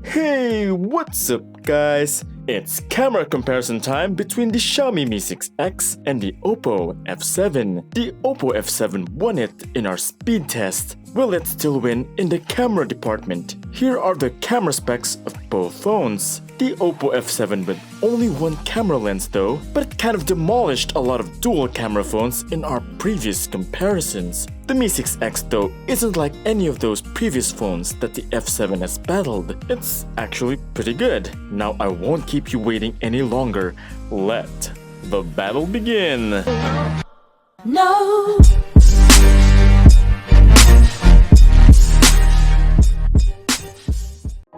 Hey, what's up guys? It's camera comparison time between the Xiaomi Mi 6X and the Oppo F7. The Oppo F7 won it in our speed test. Will it still win in the camera department? Here are the camera specs of both phones. The Oppo F7 with only one camera lens though, but it kind of demolished a lot of dual camera phones in our previous comparisons. The Mi 6X though isn't like any of those previous phones that the F7 has battled. It's actually pretty good. Now I won't keep you waiting any longer. Let the battle begin. No.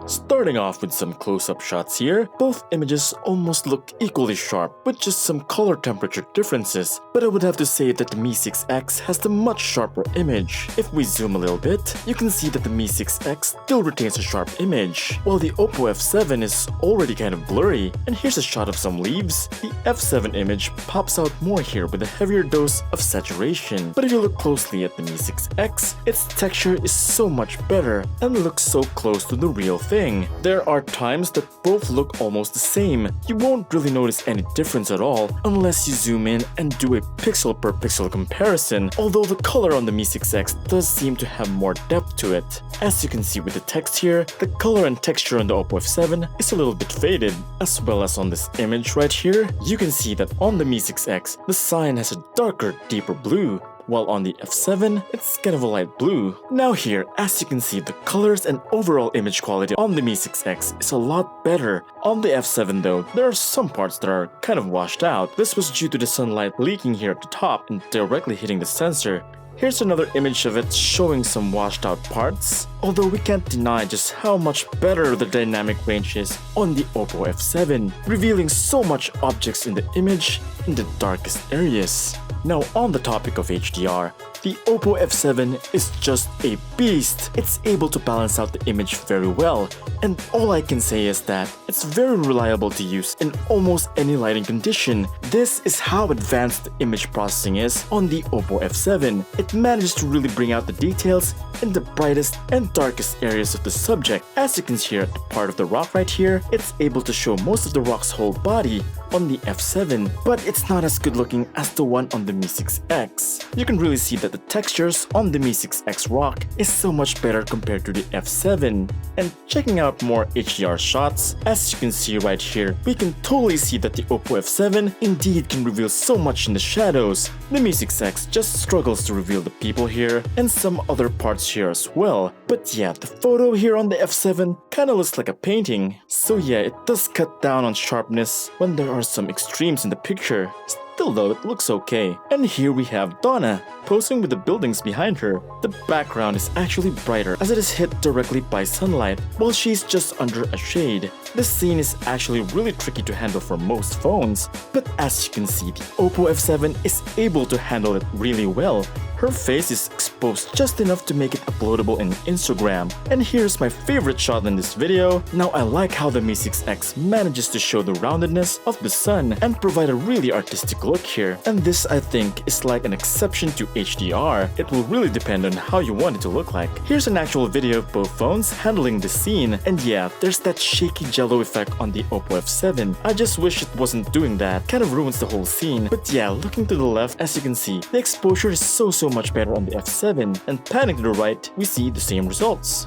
Starting off with some close-up shots here, both images almost look equally sharp with just some color temperature differences, but I would have to say that the Mi 6X has the much sharper image. If we zoom a little bit, you can see that the Mi 6X still retains a sharp image, while the Oppo F7 is already kind of blurry. And here's a shot of some leaves. The F7 image pops out more here with a heavier dose of saturation, but if you look closely at the Mi 6X, its texture is so much better and looks so close to the real thing. There are times that both look almost the same. You won't really notice any difference at all unless you zoom in and do a pixel per pixel comparison, although the color on the Mi 6X does seem to have more depth to it. As you can see with the text here, the color and texture on the Oppo F7 is a little bit faded, as well as on this image right here. You can see that on the Mi 6X, the sign has a darker, deeper blue, while on the F7, it's kind of a light blue. Now here, as you can see, the colors and overall image quality on the Mi 6X is a lot better. On the F7 though, there are some parts that are kind of washed out. This was due to the sunlight leaking here at the top and directly hitting the sensor. Here's another image of it showing some washed out parts, although we can't deny just how much better the dynamic range is on the Oppo F7, revealing so much objects in the image in the darkest areas. Now on the topic of HDR, the Oppo F7 is just a beast. It's able to balance out the image very well, and all I can say is that it's very reliable to use in almost any lighting condition. This is how advanced the image processing is on the Oppo F7. It manages to really bring out the details in the brightest and darkest areas of the subject. As you can see at the part of the rock right here, it's able to show most of the rock's whole body on the F7, but it's not as good looking as the one on the Mi 6X. You can really see that the textures on the Mi 6X rock is so much better compared to the F7. And checking out more HDR shots, as you can see right here, we can totally see that the Oppo F7 indeed can reveal so much in the shadows. The Mi 6X just struggles to reveal the people here and some other parts here as well. But yeah, the photo here on the F7 kinda looks like a painting. So yeah, it does cut down on sharpness when there are some extremes in the picture. Still though, it looks okay. And here we have Donna, posing with the buildings behind her. The background is actually brighter as it is hit directly by sunlight, while she's just under a shade. This scene is actually really tricky to handle for most phones, but as you can see, the Oppo F7 is able to handle it really well. Her face is exposed just enough to make it uploadable in Instagram. And here's my favorite shot in this video. Now I like how the Mi 6X manages to show the roundedness of the sun and provide a really artistic look here. And this I think is like an exception to HDR. It will really depend on how you want it to look like. Here's an actual video of both phones handling this scene, and yeah, there's that shaky jello effect on the Oppo F7. I just wish it wasn't doing that. Kind of ruins the whole scene. But yeah, looking to the left, as you can see, the exposure is so much better on the F7, and panning to the right, we see the same results.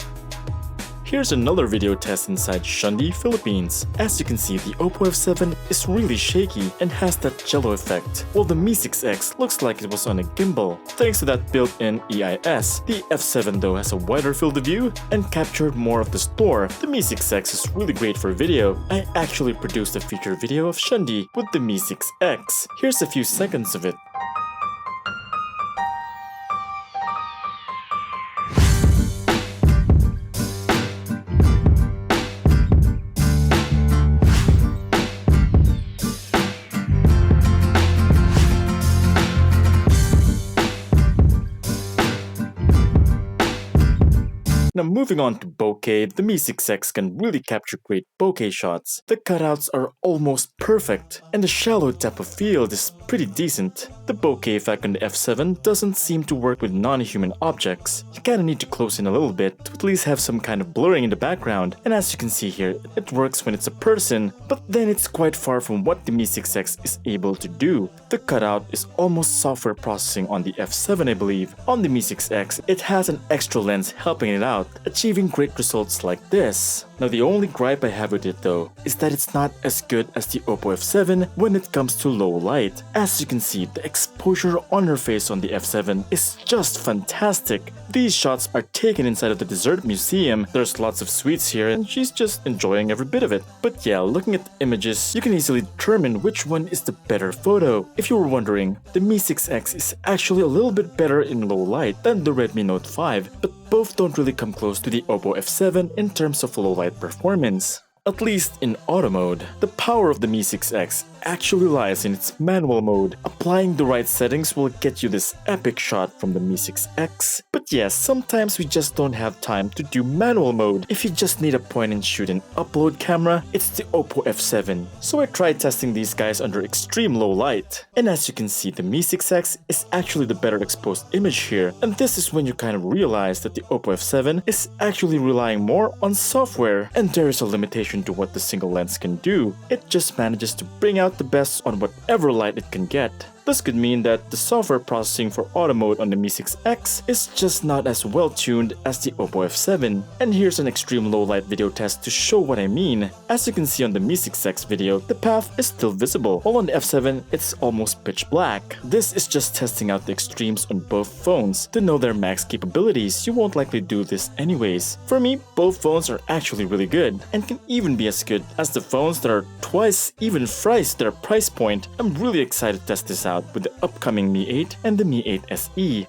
Here's another video test inside Shundi, Philippines. As you can see, the Oppo F7 is really shaky and has that jello effect, while the Mi 6X looks like it was on a gimbal. Thanks to that built-in EIS, the F7 though has a wider field of view and captured more of the store. The Mi 6X is really great for video. I actually produced a feature video of Shundi with the Mi 6X. Here's a few seconds of it. Now moving on to bokeh, the Mi 6X can really capture great bokeh shots. The cutouts are almost perfect, and the shallow depth of field is pretty decent. The bokeh effect on the F7 doesn't seem to work with non-human objects. You kinda need to close in a little bit to at least have some kind of blurring in the background, and as you can see here, it works when it's a person, but then it's quite far from what the Mi 6X is able to do. The cutout is almost software processing on the F7, I believe. On the Mi 6X, it has an extra lens helping it out, achieving great results like this. Now the only gripe I have with it though, is that it's not as good as the Oppo F7 when it comes to low light. As you can see, the exposure on her face on the F7 is just fantastic. These shots are taken inside of the dessert museum. There's lots of sweets here and she's just enjoying every bit of it. But yeah, looking at the images, you can easily determine which one is the better photo. If you were wondering, the Mi 6X is actually a little bit better in low light than the Redmi Note 5, but both don't really come close to the Oppo F7 in terms of low light performance. At least in auto mode. The power of the Mi 6X actually lies in its manual mode. Applying the right settings will get you this epic shot from the Mi 6X. But yes, sometimes we just don't have time to do manual mode. If you just need a point and shoot and upload camera, it's the Oppo F7. So I tried testing these guys under extreme low light. And as you can see, the Mi 6X is actually the better exposed image here. And this is when you kind of realize that the Oppo F7 is actually relying more on software. And there is a limitation to what the single lens can do. It just manages to bring out the best on whatever light it can get. This could mean that the software processing for auto mode on the Mi 6X is just not as well tuned as the Oppo F7. And here's an extreme low light video test to show what I mean. As you can see on the Mi 6X video, the path is still visible, while on the F7 it's almost pitch black. This is just testing out the extremes on both phones. To know their max capabilities, you won't likely do this anyways. For me, both phones are actually really good, and can even be as good as the phones that are twice, even thrice their price point. I'm really excited to test this out with the upcoming Mi 8 and the Mi 8 SE.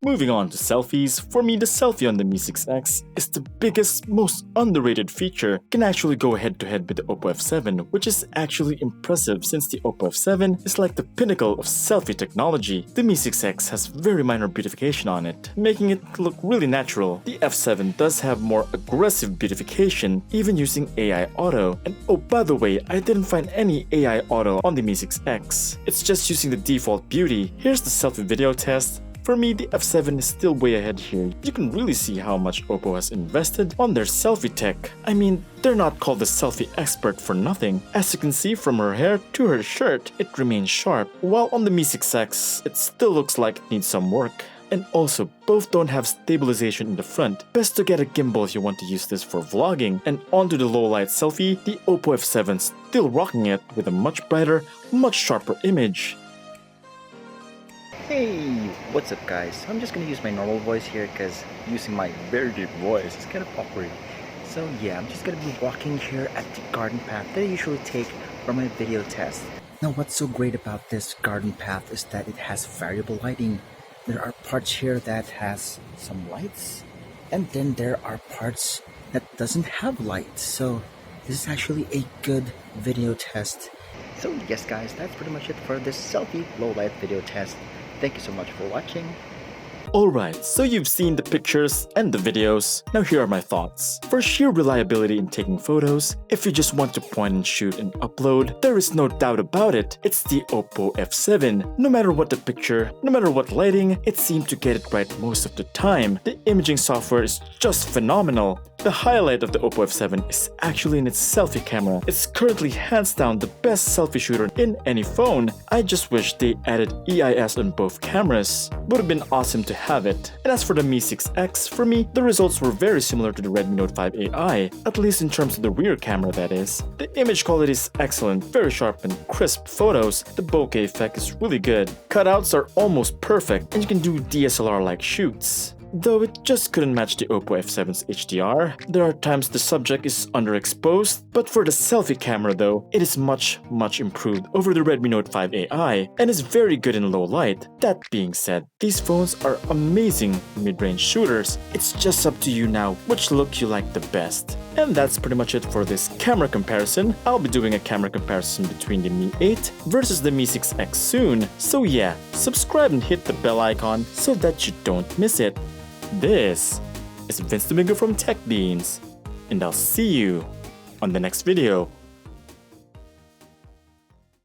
Moving on to selfies, for me the selfie on the Mi 6X is the biggest, most underrated feature. Can actually go head to head with the Oppo F7, which is actually impressive since the Oppo F7 is like the pinnacle of selfie technology. The Mi 6X has very minor beautification on it, making it look really natural. The F7 does have more aggressive beautification, even using AI Auto. And oh, by the way, I didn't find any AI Auto on the Mi 6X. It's just using the default beauty. Here's the selfie video test. For me, the F7 is still way ahead here. You can really see how much Oppo has invested on their selfie tech. I mean, they're not called the selfie expert for nothing. As you can see from her hair to her shirt, it remains sharp, while on the Mi 6X, it still looks like it needs some work. And also, both don't have stabilization in the front. Best to get a gimbal if you want to use this for vlogging. And onto the low light selfie, the Oppo F7's still rocking it with a much brighter, much sharper image. Hey, what's up guys? I'm just gonna use my normal voice here because using my very deep voice is kind of awkward. So yeah, I'm just gonna be walking here at the garden path that I usually take for my video test. Now what's so great about this garden path is that it has variable lighting. There are parts here that has some lights, and then there are parts that doesn't have light. So this is actually a good video test. So yes guys, that's pretty much it for this selfie low light video test. Thank you so much for watching. Alright, so you've seen the pictures and the videos. Now here are my thoughts. For sheer reliability in taking photos, if you just want to point and shoot and upload, there is no doubt about it. It's the Oppo F7. No matter what the picture, no matter what lighting, it seemed to get it right most of the time. The imaging software is just phenomenal. The highlight of the Oppo F7 is actually in its selfie camera. It's currently hands down the best selfie shooter in any phone. I just wish they added EIS on both cameras. Would have been awesome to have it. And as for the Mi 6X, for me, the results were very similar to the Redmi Note 5 AI, at least in terms of the rear camera that is. The image quality is excellent, very sharp and crisp photos. The bokeh effect is really good. Cutouts are almost perfect, and you can do DSLR-like shoots. Though it just couldn't match the Oppo F7's HDR. There are times the subject is underexposed, but for the selfie camera though, it is much improved over the Redmi Note 5 AI and is very good in low light. That being said, these phones are amazing mid-range shooters. It's just up to you now which look you like the best. And that's pretty much it for this camera comparison. I'll be doing a camera comparison between the Mi 8 versus the Mi 6X soon. So yeah, subscribe and hit the bell icon so that you don't miss it. This is Vince Domingo from Tech Beans, and I'll see you on the next video.